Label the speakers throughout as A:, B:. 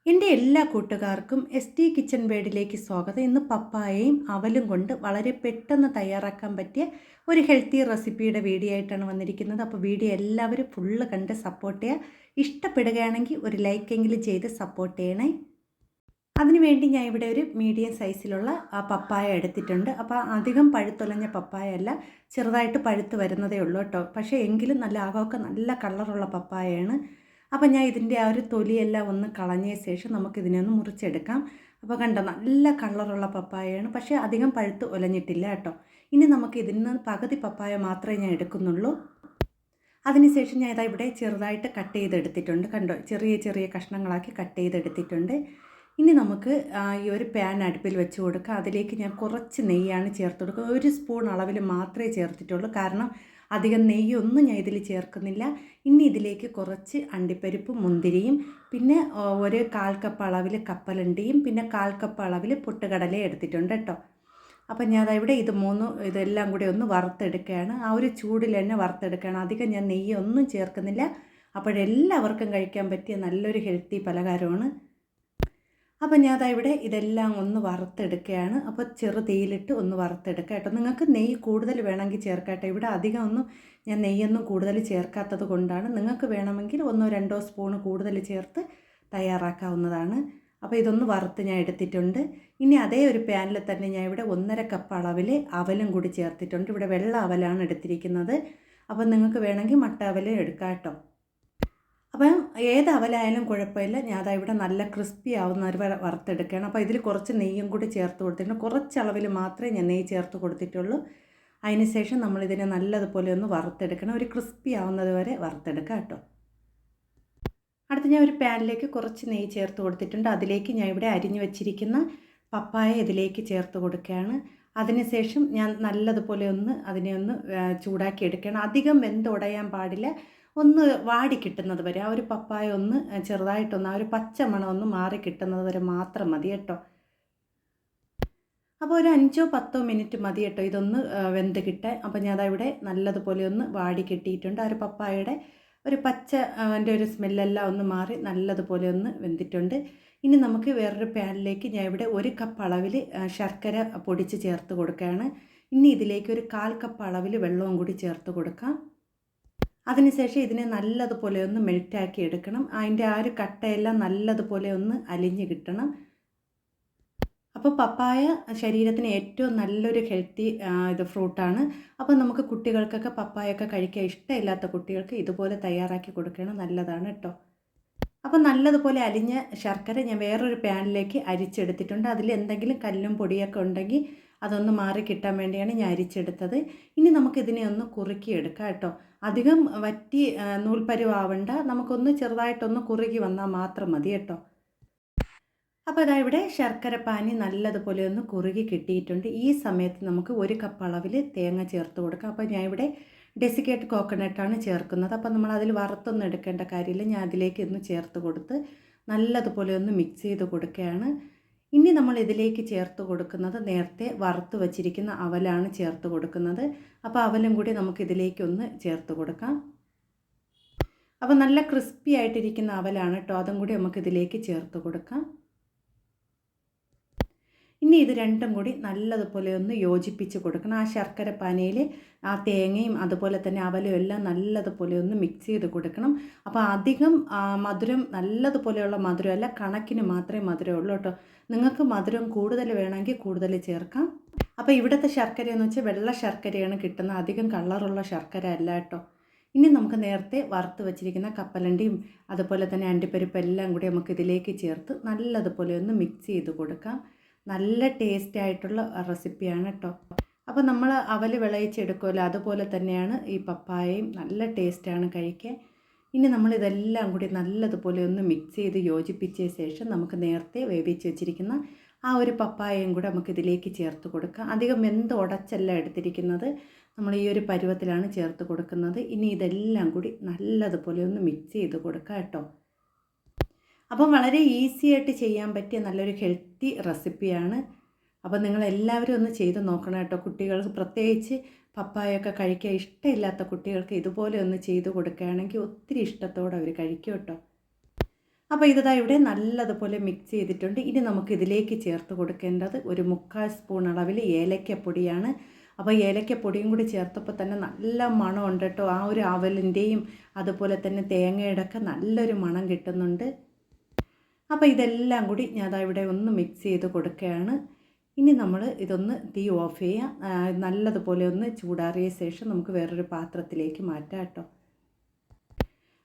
A: എൻ്റെ എല്ലാ കൂട്ടുകാർക്കും എസ്.ടി കിച്ചൺ വേഡിലേക്ക് സ്വാഗതം. ഇന്ന് പപ്പായയും അവലും കൊണ്ട് വളരെ പെട്ടെന്ന് തയ്യാറാക്കാൻ പറ്റിയ ഒരു ഹെൽത്തി റെസിപ്പിയുടെ വീഡിയോ ആയിട്ടാണ് വന്നിരിക്കുന്നത്. അപ്പോൾ വീഡിയോ എല്ലാവരും ഫുള്ള് കണ്ട് സപ്പോർട്ട് ചെയ്യുക. ഇഷ്ടപ്പെടുകയാണെങ്കിൽ ഒരു ലൈക്കെങ്കിലും ചെയ്ത് സപ്പോർട്ട് ചെയ്യണേ. അതിനുവേണ്ടി ഞാൻ ഇവിടെ ഒരു മീഡിയം സൈസിലുള്ള പപ്പായ എടുത്തിട്ടുണ്ട്. അപ്പോൾ അധികം പഴുത്തൊലഞ്ഞ പപ്പായ അല്ല, ചെറുതായിട്ട് പഴുത്ത് വരുന്നതേ ഉള്ളൂ കേട്ടോ. പക്ഷേ എങ്കിലും നല്ല ആകമൊക്കെ നല്ല കളറുള്ള പപ്പായയാണ്. അപ്പോൾ ഞാൻ ഇതിൻ്റെ ആ ഒരു തൊലിയെല്ലാം ഒന്ന് കളഞ്ഞ ശേഷം നമുക്കിതിനെ ഒന്ന് മുറിച്ചെടുക്കാം. അപ്പോൾ കണ്ടോ, നല്ല കളറുള്ള പപ്പായയാണ്, പക്ഷേ അധികം പഴുത്ത് ഒലഞ്ഞിട്ടില്ല കേട്ടോ. ഇനി നമുക്ക് ഇതിൽ നിന്ന് പകുതി പപ്പായ മാത്രമേ ഞാൻ എടുക്കുന്നുള്ളൂ. അതിനുശേഷം ഞാൻ ഇതാ ഇവിടെ ചെറുതായിട്ട് കട്ട് ചെയ്തെടുത്തിട്ടുണ്ട്. കണ്ടോ, ചെറിയ ചെറിയ കഷ്ണങ്ങളാക്കി കട്ട് ചെയ്തെടുത്തിട്ടുണ്ട്. ഇനി നമുക്ക് ഈ ഒരു പാൻ അടുപ്പിൽ വെച്ച് കൊടുക്കുക. അതിലേക്ക് ഞാൻ കുറച്ച് നെയ്യാണ് ചേർത്ത് കൊടുക്കുക. 1 സ്പൂൺ അളവിൽ മാത്രമേ ചേർത്തിട്ടുള്ളൂ, കാരണം അധികം നെയ്യൊന്നും ഞാൻ ഇതിൽ ചേർക്കുന്നില്ല. ഇനി ഇതിലേക്ക് കുറച്ച് അണ്ടിപ്പരിപ്പും മുന്തിരിയും, പിന്നെ ഒരു 1/4 കപ്പ് അളവിൽ കപ്പലണ്ടിയും, പിന്നെ 1/4 കപ്പ് അളവിൽ പൊട്ടുകടലയും എടുത്തിട്ടുണ്ട് കേട്ടോ. അപ്പം ഞാൻ ഇവിടെ ഇതെല്ലാം കൂടി ഒന്ന് വറുത്തെടുക്കുകയാണ്. ആ ഒരു ചൂടിൽ തന്നെ വറുത്തെടുക്കുകയാണ്. അധികം ഞാൻ നെയ്യൊന്നും ചേർക്കുന്നില്ല. അപ്പോഴെല്ലാവർക്കും കഴിക്കാൻ പറ്റിയ നല്ലൊരു ഹെൽത്തി പലഹാരമാണ്. അപ്പം ഞാൻ ഇവിടെ ഇതെല്ലാം ഒന്ന് വറുത്തെടുക്കുകയാണ്. അപ്പോൾ ചെറു തീയിലിട്ട് ഒന്ന് വറുത്തെടുക്കുക കേട്ടോ. നിങ്ങൾക്ക് നെയ്യ് കൂടുതൽ വേണമെങ്കിൽ ചേർക്കട്ടെ. ഇവിടെ അധികം ഞാൻ നെയ്യൊന്നും കൂടുതൽ ചേർക്കാത്തത് കൊണ്ടാണ്. നിങ്ങൾക്ക് വേണമെങ്കിൽ 1-2 സ്പൂൺ കൂടുതൽ ചേർത്ത് തയ്യാറാക്കാവുന്നതാണ്. അപ്പോൾ ഇതൊന്ന് വറുത്ത് ഞാൻ എടുത്തിട്ടുണ്ട്. ഇനി അതേ ഒരു പാനിൽ തന്നെ ഞാൻ ഇവിടെ 1.5 കപ്പ് അളവിൽ അവലും കൂടി ചേർത്തിട്ടുണ്ട്. ഇവിടെ വെള്ള അവലാണ് എടുത്തിരിക്കുന്നത്. അപ്പോൾ നിങ്ങൾക്ക് വേണമെങ്കിൽ മട്ട അവലും എടുക്കാം കേട്ടോ. അപ്പം ഏത് അവലായാലും കുഴപ്പമില്ല. ഞാൻ അതാ ഇവിടെ നല്ല ക്രിസ്പി ആവുന്നവർ വറുത്തെടുക്കുകയാണ്. അപ്പോൾ ഇതിൽ കുറച്ച് നെയ്യും കൂടി ചേർത്ത് കൊടുത്തിട്ടുണ്ട്. കുറച്ച് അളവിൽ മാത്രമേ ഞാൻ നെയ്യ് ചേർത്ത് കൊടുത്തിട്ടുള്ളൂ. അതിനുശേഷം നമ്മളിതിനെ നല്ലതുപോലെ ഒന്ന് വറുത്തെടുക്കണം. ഒരു ക്രിസ്പി ആവുന്നത് വരെ വറുത്തെടുക്കാം കേട്ടോ. അടുത്ത് ഞാൻ ഒരു പാനിലേക്ക് കുറച്ച് നെയ്യ് ചേർത്ത് കൊടുത്തിട്ടുണ്ട്. അതിലേക്ക് ഞാൻ ഇവിടെ അരിഞ്ഞു വെച്ചിരിക്കുന്ന പപ്പായ ഇതിലേക്ക് ചേർത്ത് കൊടുക്കുകയാണ്. അതിനുശേഷം ഞാൻ നല്ലതുപോലെ അതിനെ ഒന്ന് ചൂടാക്കി എടുക്കണം. അധികം വെന്തുടയാൻ പാടില്ല. ഒന്ന് വാടി കിട്ടുന്നത് വരെ, ആ ഒരു പപ്പായ ഒന്ന് ചെറുതായിട്ടൊന്ന് ആ ഒരു പച്ച മണം ഒന്ന് മാറി കിട്ടുന്നത് വരെ മാത്രം മതി കേട്ടോ. അപ്പോൾ ഒരു 5-10 മിനിറ്റ് മതി കേട്ടോ ഇതൊന്ന് വെന്ത് കിട്ടാൻ. അപ്പോൾ ഞാൻ ഇവിടെ നല്ലതുപോലെ ഒന്ന് വാടി കിട്ടിയിട്ടുണ്ട്. ആ ഒരു പപ്പായയുടെ ഒരു പച്ചൻ്റെ ഒരു സ്മെല്ലെല്ലാം ഒന്ന് മാറി നല്ലതുപോലെ ഒന്ന് വെന്തിട്ടുണ്ട്. ഇനി നമുക്ക് വേറൊരു പാനിലേക്ക് ഞാൻ ഇവിടെ 1 കപ്പ് അളവിൽ ശർക്കര പൊടിച്ച് ചേർത്ത് കൊടുക്കുകയാണ്. ഇനി ഇതിലേക്ക് ഒരു 1/4 കപ്പ് അളവിൽ വെള്ളവും കൂടി ചേർത്ത് കൊടുക്കാം. അതിനുശേഷം ഇതിനെ നല്ലതുപോലെ ഒന്ന് മെൽറ്റാക്കി എടുക്കണം. അതിൻ്റെ ആ ഒരു കട്ടയെല്ലാം നല്ലതുപോലെ ഒന്ന് അലിഞ്ഞ് കിട്ടണം. അപ്പോൾ പപ്പായ ശരീരത്തിന് ഏറ്റവും നല്ലൊരു ഹെൽത്തി ഫ്രൂട്ടാണ്. അപ്പോൾ നമുക്ക് കുട്ടികൾക്കൊക്കെ പപ്പായൊക്കെ കഴിക്കാൻ ഇഷ്ടമില്ലാത്ത കുട്ടികൾക്ക് ഇതുപോലെ തയ്യാറാക്കി കൊടുക്കണം, നല്ലതാണ് കേട്ടോ. അപ്പോൾ നല്ലതുപോലെ അലിഞ്ഞ ശർക്കര ഞാൻ വേറൊരു പാനിലേക്ക് അരിച്ചെടുത്തിട്ടുണ്ട്. അതിൽ എന്തെങ്കിലും കല്ലും പൊടിയൊക്കെ ഉണ്ടെങ്കിൽ അതൊന്ന് മാറി കിട്ടാൻ വേണ്ടിയാണ് ഞാൻ അരിച്ചെടുത്തത്. ഇനി നമുക്കിതിനെ ഒന്ന് കുറുക്കിയെടുക്കാം കേട്ടോ. അധികം വറ്റി നൂൽപ്പരുവാവണ്ട, നമുക്കൊന്ന് ചെറുതായിട്ടൊന്ന് കുറുകി വന്നാൽ മാത്രം മതി കേട്ടോ. അപ്പോൾ ഇതാ ഇവിടെ ശർക്കര പാനി നല്ലതുപോലെ ഒന്ന് കുറുകി കിട്ടിയിട്ടുണ്ട്. ഈ സമയത്ത് നമുക്ക് 1 കപ്പ് അളവിൽ തേങ്ങ ചേർത്ത് കൊടുക്കാം. അപ്പോൾ ഞാൻ ഇവിടെ ഡെസിക്കേറ്റ് കോക്കനട്ടാണ് ചേർക്കുന്നത്. അപ്പോൾ നമ്മൾ അതിൽ വറുത്തൊന്നും എടുക്കേണ്ട കാര്യമില്ല. ഞാൻ അതിലേക്ക് ഒന്ന് ചേർത്ത് കൊടുത്ത് നല്ലതുപോലെ ഒന്ന് മിക്സ് ചെയ്ത് കൊടുക്കുകയാണ്. ഇനി നമ്മൾ ഇതിലേക്ക് ചേർത്ത് കൊടുക്കുന്നത് നേരത്തെ വറുത്ത് വച്ചിരിക്കുന്ന അവലാണ് ചേർത്ത് കൊടുക്കുന്നത്. അപ്പോൾ അവലും കൂടി നമുക്കിതിലേക്കൊന്ന് ചേർത്ത് കൊടുക്കാം. അപ്പോൾ നല്ല ക്രിസ്പി ആയിട്ടിരിക്കുന്ന അവലാണ് കേട്ടോ, അതും കൂടി നമുക്കിതിലേക്ക് ചേർത്ത് കൊടുക്കാം. ഇനി ഇത് രണ്ടും കൂടി നല്ലതുപോലെ ഒന്ന് യോജിപ്പിച്ച് കൊടുക്കണം. ആ ശർക്കര പാനിയിൽ ആ തേങ്ങയും അതുപോലെ തന്നെ അവലും എല്ലാം നല്ലതുപോലെ ഒന്ന് മിക്സ് ചെയ്ത് കൊടുക്കണം. അപ്പോൾ അധികം മധുരം, നല്ലതുപോലെയുള്ള മധുരമല്ല, കണക്കിന് മാത്രമേ മധുരമുള്ളൂ കേട്ടോ. നിങ്ങൾക്ക് മധുരം കൂടുതൽ വേണമെങ്കിൽ കൂടുതൽ ചേർക്കാം. അപ്പോൾ ഇവിടുത്തെ ശർക്കര എന്ന് വെച്ചാൽ വെള്ള ശർക്കരയാണ് കിട്ടുന്നത്, അധികം കളറുള്ള ശർക്കര അല്ല കേട്ടോ. ഇനി നമുക്ക് നേരത്തെ വറുത്ത് വെച്ചിരിക്കുന്ന കപ്പലണ്ടിയും അതുപോലെ തന്നെ അണ്ടിപ്പരിപ്പ് എല്ലാം കൂടി നമുക്ക് ഇതിലേക്ക് ചേർത്ത് നല്ലതുപോലെ ഒന്ന് മിക്സ് ചെയ്ത് കൊടുക്കാം. നല്ല ടേസ്റ്റ് ആയിട്ടുള്ള റെസിപ്പിയാണ് കേട്ടോ. അപ്പോൾ നമ്മൾ അവൽ വിളയിച്ചെടുക്കുമല്ലോ, അതുപോലെ തന്നെയാണ് ഈ പപ്പായയും, നല്ല ടേസ്റ്റാണ് കഴിക്കാൻ. ഇനി നമ്മളിതെല്ലാം കൂടി നല്ലതുപോലെ ഒന്ന് മിക്സ് ചെയ്ത് യോജിപ്പിച്ച ശേഷം നമുക്ക് നേരത്തെ വേവിച്ച് വെച്ചിരിക്കുന്ന ആ ഒരു പപ്പായയും കൂടെ നമുക്കിതിലേക്ക് ചേർത്ത് കൊടുക്കാം. അധികം വെന്ത് ഉടച്ചല്ല എടുത്തിരിക്കുന്നത്, നമ്മൾ ഈ ഒരു പരുവത്തിലാണ് ചേർത്ത് കൊടുക്കുന്നത്. ഇനി ഇതെല്ലാം കൂടി നല്ലതുപോലെ ഒന്ന് മിക്സ് ചെയ്ത് കൊടുക്കാം കേട്ടോ. അപ്പം വളരെ ഈസി ആയിട്ട് ചെയ്യാൻ പറ്റിയ നല്ലൊരു ഹെൽത്തി റെസിപ്പിയാണ്. അപ്പോൾ നിങ്ങളെല്ലാവരും ഒന്ന് ചെയ്ത് നോക്കണം കേട്ടോ. കുട്ടികൾക്ക് പ്രത്യേകിച്ച് പപ്പായൊക്കെ കഴിക്കാൻ ഇഷ്ടമില്ലാത്ത കുട്ടികൾക്ക് ഇതുപോലെ ഒന്ന് ചെയ്ത് കൊടുക്കുകയാണെങ്കിൽ ഒത്തിരി ഇഷ്ടത്തോടെ അവർ കഴിക്കും കേട്ടോ. അപ്പോൾ ഇതാ ഇവിടെ നല്ലതുപോലെ മിക്സ് ചെയ്തിട്ടുണ്ട്. ഇനി നമുക്ക് ഇതിലേക്ക് ചേർത്ത് കൊടുക്കേണ്ടത് ഒരു 3/4 സ്പൂൺ അളവിൽ ഏലക്കപ്പൊടിയാണ്. അപ്പോൾ ഏലക്കപ്പൊടിയും കൂടി ചേർത്തപ്പോൾ തന്നെ നല്ല മണമുണ്ട് കേട്ടോ. ആ ഒരു അവലിൻ്റെയും അതുപോലെ തന്നെ തേങ്ങയുടെ ഒക്കെ നല്ലൊരു മണം കിട്ടുന്നുണ്ട്. അപ്പോൾ ഇതെല്ലാം കൂടി ഞാൻ ഇവിടെ ഒന്ന് മിക്സ് ചെയ്ത് കൊടുക്കുകയാണ്. ഇനി നമ്മൾ ഇതൊന്ന് തീ ഓഫ് ചെയ്യാം. നല്ലതുപോലെ ഒന്ന് ചൂടാറിയ ശേഷം നമുക്ക് വേറൊരു പാത്രത്തിലേക്ക് മാറ്റാം കേട്ടോ.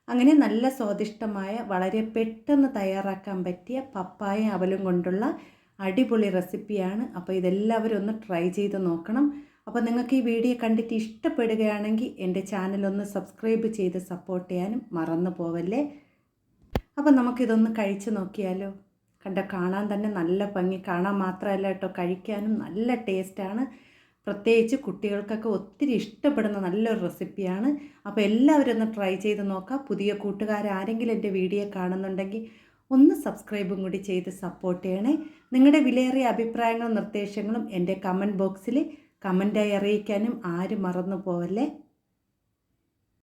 A: അങ്ങനെ നല്ല സ്വാദിഷ്ടമായ വളരെ പെട്ടെന്ന് തയ്യാറാക്കാൻ പറ്റിയ പപ്പായ അവലും കൊണ്ടുള്ള അടിപൊളി റെസിപ്പിയാണ്. അപ്പോൾ ഇതെല്ലാവരും ഒന്ന് ട്രൈ ചെയ്ത് നോക്കണം. അപ്പോൾ നിങ്ങൾക്ക് ഈ വീഡിയോ കണ്ടിട്ട് ഇഷ്ടപ്പെടുകയാണെങ്കിൽ എൻ്റെ ചാനലൊന്ന് സബ്സ്ക്രൈബ് ചെയ്ത് സപ്പോർട്ട് ചെയ്യാനും മറന്നു പോവല്ലേ. അപ്പോൾ നമുക്കിതൊന്ന് കഴിച്ച് നോക്കിയാലോ. കാണാൻ തന്നെ നല്ല ഭംഗി, കാണാൻ മാത്രമല്ല കേട്ടോ, കഴിക്കാനും നല്ല ടേസ്റ്റാണ്. പ്രത്യേകിച്ച് കുട്ടികൾക്കൊക്കെ ഒത്തിരി ഇഷ്ടപ്പെടുന്ന നല്ലൊരു റെസിപ്പിയാണ്. അപ്പോൾ എല്ലാവരും ഒന്ന് ട്രൈ ചെയ്ത് നോക്കാം. പുതിയ കൂട്ടുകാരാരെങ്കിലും എൻ്റെ വീഡിയോ കാണുന്നുണ്ടെങ്കിൽ ഒന്ന് സബ്സ്ക്രൈബും കൂടി ചെയ്ത് സപ്പോർട്ട് ചെയ്യണേ. നിങ്ങളുടെ വിലയേറിയ അഭിപ്രായങ്ങളും നിർദ്ദേശങ്ങളും എൻ്റെ കമൻറ്റ് ബോക്സിൽ കമൻറ്റായി അറിയിക്കാനും ആരും മറന്നു പോവല്ലേ.